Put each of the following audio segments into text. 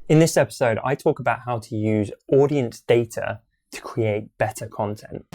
In this episode, I talk about how to use audience data to create better content.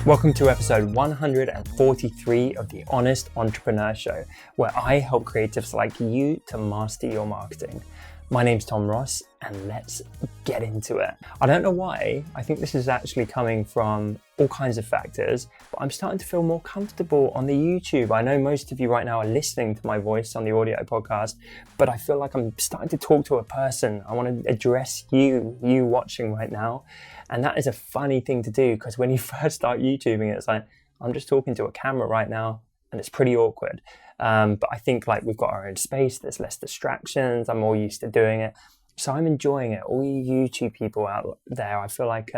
Welcome to episode 143 of the Honest Entrepreneur Show, where I help creatives like you to master your marketing. My name's Tom Ross, and let's get into it. I don't know why, I think this is actually coming from all kinds of factors, but I'm starting to feel more comfortable on the YouTube. I know most of you right now are listening to my voice on the audio podcast, but I feel like I'm starting to talk to a person. I want to address you watching right now. And that is a funny thing to do, because when you first start YouTubing, it's like, I'm just talking to a camera right now, and it's pretty awkward. But I think like we've got our own space, there's less distractions, I'm more used to doing it. So I'm enjoying it. All you YouTube people out there, I feel like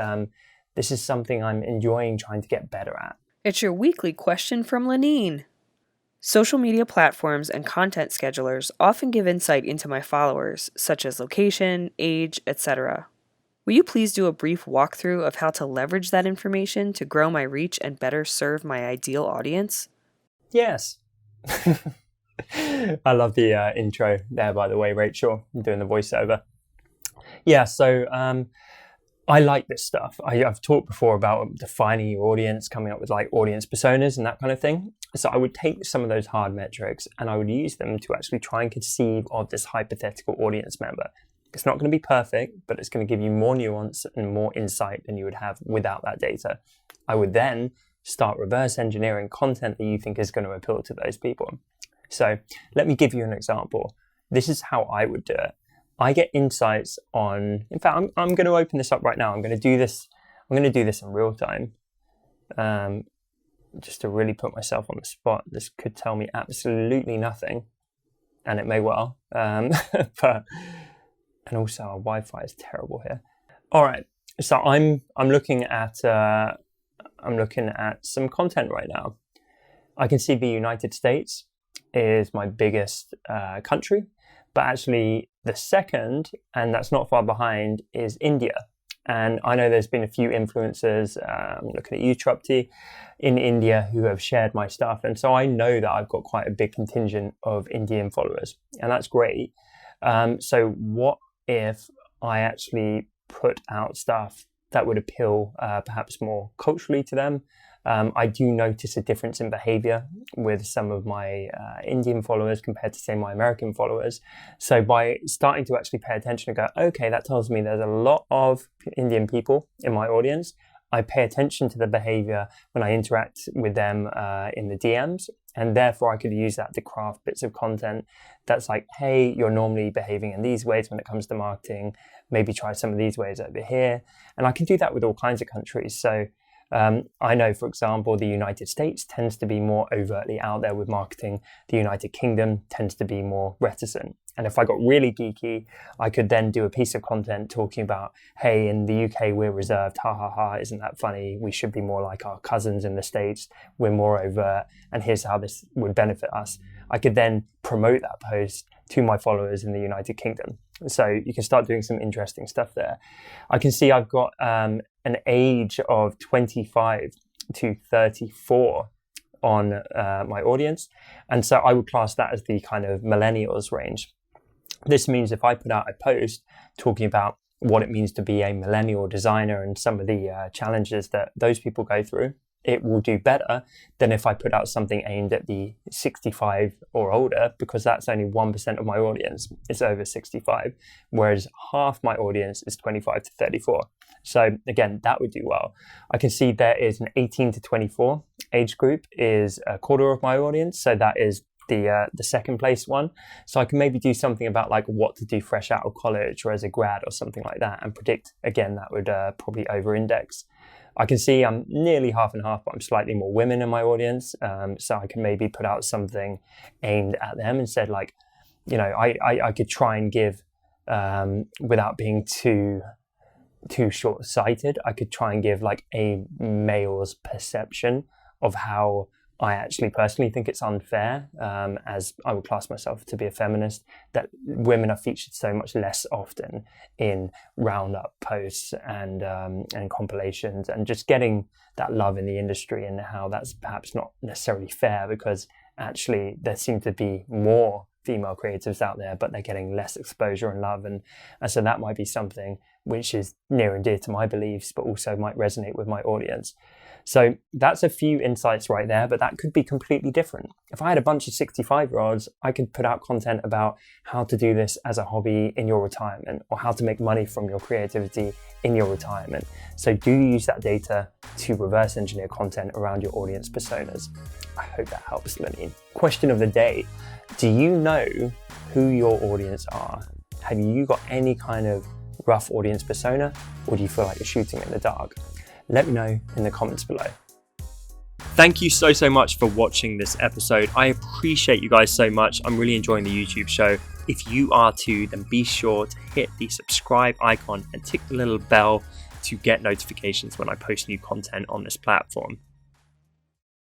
this is something I'm enjoying trying to get better at. It's your weekly question from Lenine. Social media platforms and content schedulers often give insight into my followers, such as location, age, etc. Will you please do a brief walkthrough of how to leverage that information to grow my reach and better serve my ideal audience? Yes. I love the intro there, by the way, Rachel, doing the voiceover. Yeah, so I like this stuff. I've talked before about defining your audience, coming up with like audience personas and that kind of thing. So I would take some of those hard metrics and I would use them to actually try and conceive of this hypothetical audience member. It's not going to be perfect, but it's going to give you more nuance and more insight than you would have without that data. I would then start reverse engineering content that you think is going to appeal to those people. So let me give you an example. This is how I would do it. I get insights on, in fact, I'm going to open this up right now. I'm going to do this in real time. Just to really put myself on the spot. This could tell me absolutely nothing, and it may well. And also our Wi-Fi is terrible here. All right, so I'm looking at some content right now. I can see the United States is my biggest country, but actually the second, and that's not far behind, is India. And I know there's been a few influencers, I'm looking at you, Trupti, in India who have shared my stuff. And so I know that I've got quite a big contingent of Indian followers, and that's great. So what if I actually put out stuff that would appeal perhaps more culturally to them? I do notice a difference in behavior with some of my Indian followers compared to, say, my American followers. So by starting to actually pay attention and go, okay, that tells me there's a lot of Indian people in my audience. I pay attention to the behavior when I interact with them in the DMs. And therefore, I could use that to craft bits of content that's like, hey, you're normally behaving in these ways when it comes to marketing. Maybe try some of these ways over here. And I can do that with all kinds of countries. So I know, for example, the United States tends to be more overtly out there with marketing. The United Kingdom tends to be more reticent. And if I got really geeky, I could then do a piece of content talking about, hey, in the UK, we're reserved. Ha, ha, ha. Isn't that funny? We should be more like our cousins in the States. We're more overt. And here's how this would benefit us. I could then promote that post to my followers in the United Kingdom. So you can start doing some interesting stuff there. I can see I've got an age of 25 to 34 on my audience. And so I would class that as the kind of millennials range. This means if I put out a post talking about what it means to be a millennial designer and some of the challenges that those people go through, it will do better than if I put out something aimed at the 65 or older, because that's only 1% of my audience. It's over 65, whereas half my audience is 25 to 34. So again, that would do well. I can see there is an 18 to 24 age group is a quarter of my audience. So that is the second place one. So I can maybe do something about like what to do fresh out of college or as a grad or something like that, and predict, again, that would probably over index. I can see I'm nearly half and half, but I'm slightly more women in my audience. So I can maybe put out something aimed at them and said, like, you know, I could try and give, without being too short-sighted, I could try and give like a male's perception of how I actually personally think it's unfair, as I would class myself to be a feminist, that women are featured so much less often in roundup posts and compilations, and just getting that love in the industry, and how that's perhaps not necessarily fair, because actually there seem to be more female creatives out there, but they're getting less exposure and love. And so that might be something which is near and dear to my beliefs, but also might resonate with my audience. So that's a few insights right there, but that could be completely different. If I had a bunch of 65-year-olds, I could put out content about how to do this as a hobby in your retirement, or how to make money from your creativity in your retirement. So do use that data to reverse engineer content around your audience personas. I hope that helps, Lenine. Question of the day. Do you know who your audience are? Have you got any kind of rough audience persona, or do you feel like you're shooting in the dark? Let me know in the comments below. Thank you so much for watching this episode. I appreciate you guys so much. I'm really enjoying the YouTube show. If you are too, then be sure to hit the subscribe icon and tick the little bell to get notifications when I post new content on this platform.